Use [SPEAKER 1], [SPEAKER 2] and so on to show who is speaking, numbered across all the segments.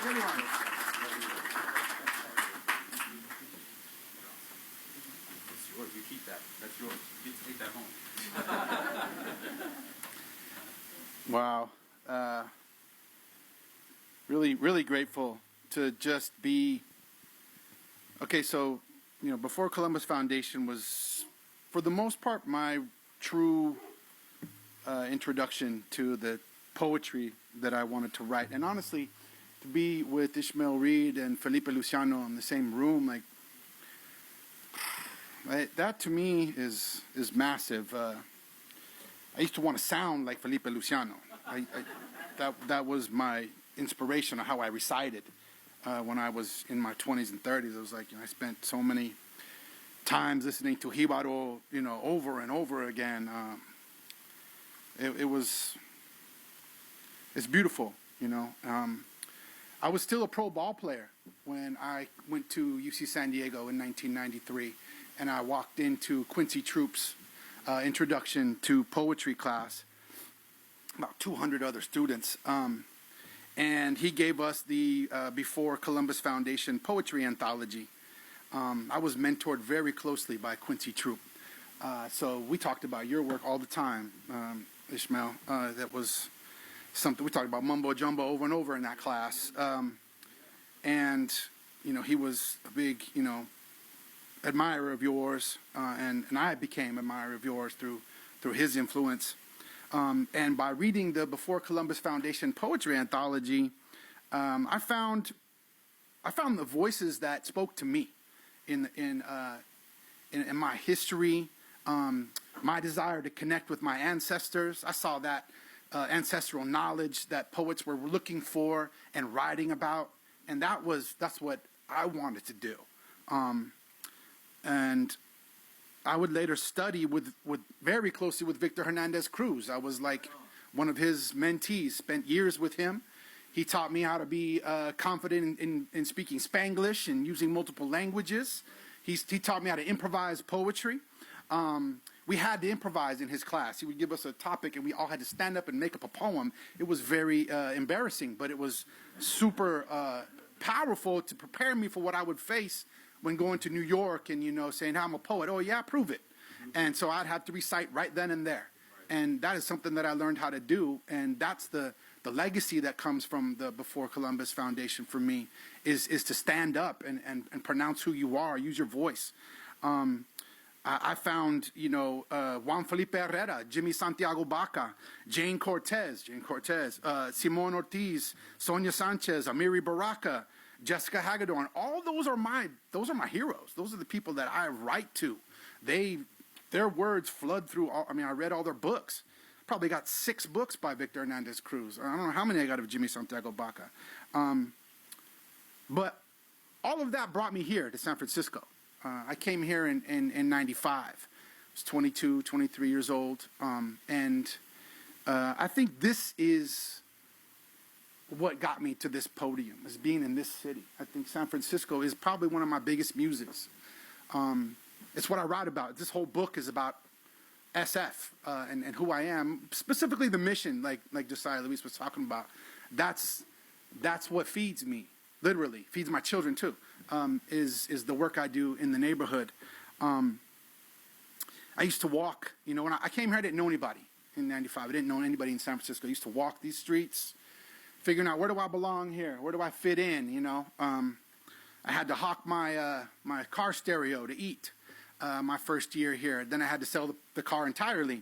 [SPEAKER 1] really want it. It's yours. You keep that. That's yours. You get to take that home. Wow. Really, really grateful to just be. Okay, so, before Columbus Foundation was, for the most part, my true introduction to the poetry that I wanted to write. And honestly, to be with Ishmael Reed and Felipe Luciano in the same room, that to me is massive. I used to want to sound like Felipe Luciano. That was my inspiration of how I recited. When I was in my 20s and 30s, I was like, I spent so many times listening to Jibaro, over and over again. It's beautiful, I was still a pro ball player when I went to UC San Diego in 1993, and I walked into Quincy Troop's introduction to poetry class, about 200 other students. And he gave us the Before Columbus Foundation Poetry Anthology. I was mentored very closely by Quincy Troop. So we talked about your work all the time, Ishmael. That was something, we talked about mumbo jumbo over and over in that class. And, he was a big, admirer of yours. And I became an admirer of yours through his influence. And by reading the Before Columbus Foundation Poetry Anthology, I found the voices that spoke to me in my history, my desire to connect with my ancestors. I saw that ancestral knowledge that poets were looking for and writing about, and that's what I wanted to do. And I would later study with very closely with Victor Hernandez Cruz. I was like one of his mentees, spent years with him. He taught me how to be confident in speaking Spanglish and using multiple languages. He taught me how to improvise poetry. We had to improvise in his class. He would give us a topic and we all had to stand up and make up a poem. It was very embarrassing, but it was super powerful to prepare me for what I would face when going to New York and, saying, I'm a poet. Oh, yeah, prove it. And so I'd have to recite right then and there. And that is something that I learned how to do. And that's the legacy that comes from the Before Columbus Foundation for me, is to stand up and pronounce who you are, use your voice. I found, Juan Felipe Herrera, Jimmy Santiago Baca, Jane Cortez, Simon Ortiz, Sonia Sanchez, Amiri Baraka, Jessica Hagedorn. All those are my heroes. Those are the people that I write to. Their words flood through I read all their books. Probably got 6 books by Victor Hernandez Cruz. I don't know how many I got of Jimmy Santiago Baca. But all of that brought me here to San Francisco. I came here in 95. I was 22, 23 years old. And I think this is what got me to this podium, is being in this city. I think San Francisco is probably one of my biggest muses. It's what I write about. This whole book is about SF and who I am, specifically the mission, like Josiah Luis was talking about. That's what feeds me, literally feeds my children too. Is the work I do in the neighborhood. I used to walk. When I came here, I didn't know anybody in '95. I didn't know anybody in San Francisco. I used to walk these streets, figuring out, where do I belong here? Where do I fit in? I had to hawk my car stereo to eat. My first year here. Then I had to sell the car entirely.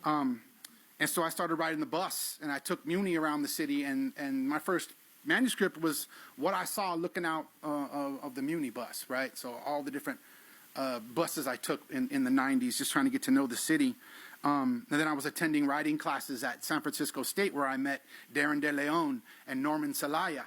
[SPEAKER 1] And so I started riding the bus, and I took Muni around the city, and my first manuscript was what I saw looking out of the Muni bus, right? So all the different buses I took in the 90s, just trying to get to know the city. And then I was attending writing classes at San Francisco State, where I met Darren De Leon and Norman Celaya.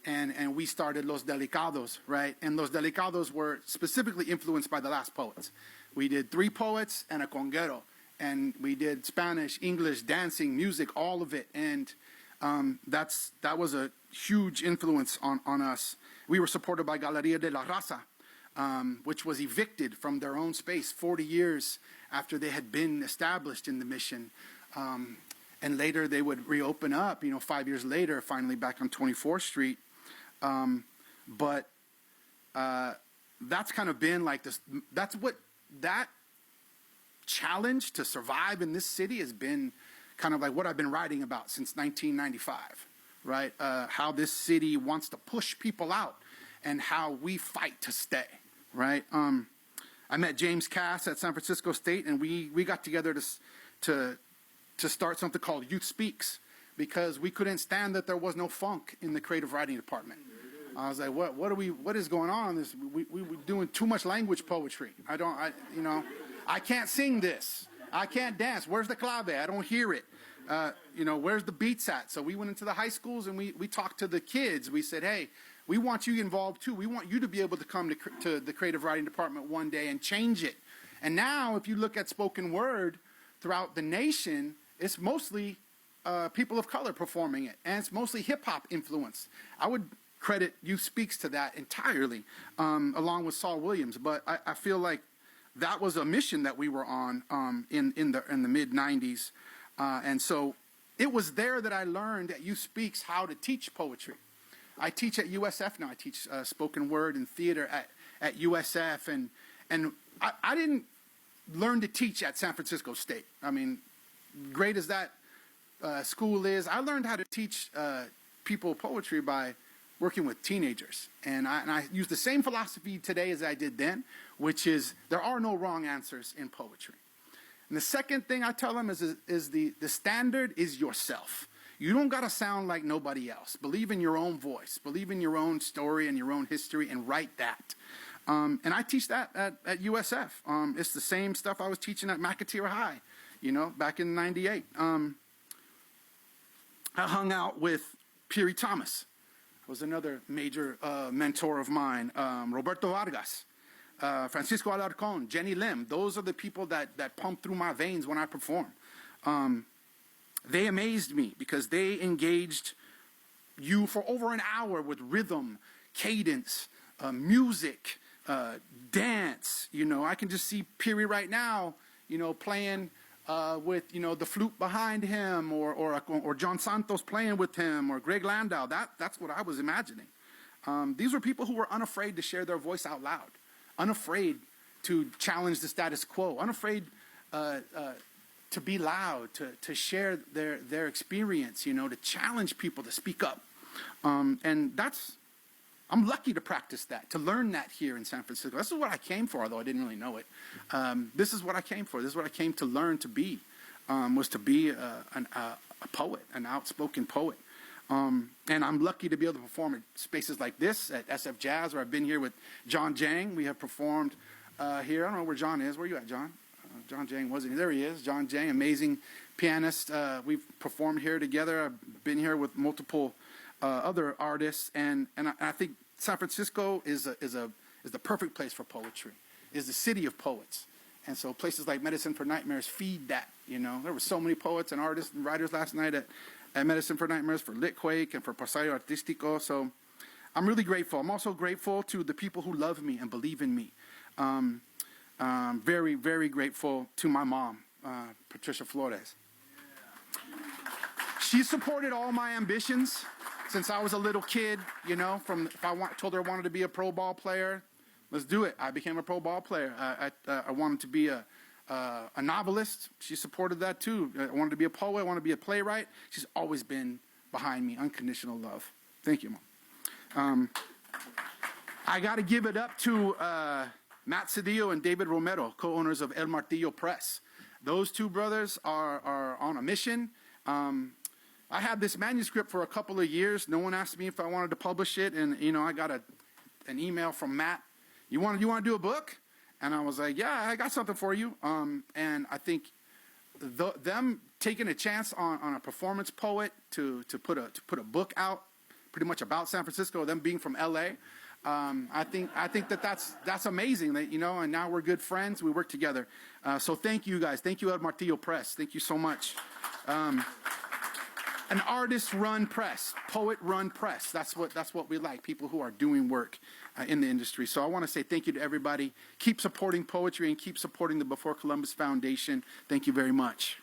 [SPEAKER 1] And we started Los Delicados, right? And Los Delicados were specifically influenced by the Last Poets. We did 3 poets and a conguero. And we did Spanish, English, dancing, music, all of it. And that was a huge influence on us. We were supported by Galeria de la Raza, which was evicted from their own space 40 years after they had been established in the mission. And later they would reopen up, 5 years later, finally back on 24th Street. But that's kind of been like this. That's what that challenge to survive in this city has been kind of like what I've been writing about since 1995, right? How this city wants to push people out and how we fight to stay, right? I met James Cass at San Francisco State, and we got together to start something called Youth Speaks, because we couldn't stand that there was no funk in the creative writing department. I was like, what is going on? We're doing too much language poetry. I can't sing this. I can't dance. Where's the clave? I don't hear it. Where's the beats at? So we went into the high schools and we talked to the kids. We said, hey, we want you involved too. We want you to be able to come to the creative writing department one day and change it. And now if you look at spoken word throughout the nation, it's mostly people of color performing it. And it's mostly hip hop influenced. I would credit Youth Speaks to that entirely, along with Saul Williams. But I feel like that was a mission that we were on in the mid 90s. And so it was there that I learned at Youth Speaks how to teach poetry. I teach at USF now. I teach spoken word and theater at USF. And I didn't learn to teach at San Francisco State. I mean, great as that school is, I learned how to teach people poetry by working with teenagers. And I use the same philosophy today as I did then, which is there are no wrong answers in poetry. And the second thing I tell them is the standard is yourself. You don't got to sound like nobody else. Believe in your own voice. Believe in your own story and your own history and write that. And I teach that at USF. It's the same stuff I was teaching at McAteer High, back in '98. I hung out with Peary Thomas, who was another major mentor of mine, Roberto Vargas, Francisco Alarcón, Jenny Lim. Those are the people that pump through my veins when I perform. They amazed me because they engaged you for over an hour with rhythm, cadence, music, dance. I can just see Peary right now, playing with, the flute behind him, or John Santos playing with him, or Greg Landau. That's what I was imagining. These were people who were unafraid to share their voice out loud, unafraid to challenge the status quo, unafraid to be loud, to share their experience, to challenge people to speak up. And I'm lucky to practice that, to learn that here in San Francisco. This is what I came for, although I didn't really know it. This is what I came for. This is what I came to learn to be, was to be a poet, an outspoken poet. And I'm lucky to be able to perform at spaces like this, at SF Jazz, where I've been here with John Jang. We have performed here. I don't know where John is. Where are you at, John? John Jang wasn't. There he is. John Jang, amazing pianist. We've performed here together. I've been here with multiple other artists, and I think San Francisco is the perfect place for poetry. Is the city of poets, and so places like Medicine for Nightmares feed that. There were so many poets and artists and writers last night at Medicine for Nightmares, for Litquake, and for Pasayo Artístico. So I'm really grateful. I'm also grateful to the people who love me and believe in me. Very, very grateful to my mom, Patricia Flores. She supported all my ambitions since I was a little kid. If I told her I wanted to be a pro ball player, let's do it. I became a pro ball player. I wanted to be a novelist. She supported that too. I wanted to be a poet. I wanted to be a playwright. She's always been behind me. Unconditional love. Thank you, Mom. I got to give it up to Matt Sedillo and David Romero, co-owners of El Martillo Press. Those two brothers are on a mission. I had this manuscript for a couple of years. No one asked me if I wanted to publish it, and I got an email from Matt. You want to do a book? And I was like, yeah, I got something for you. And I think them taking a chance on a performance poet to put a book out, pretty much about San Francisco, them being from LA. I think that's amazing. That, and now we're good friends. We work together. So thank you guys. Thank you, El Martillo Press. Thank you so much. An artist-run press, poet-run press. That's what we like. People who are doing work in the industry. So I want to say thank you to everybody. Keep supporting poetry and keep supporting the Before Columbus Foundation. Thank you very much.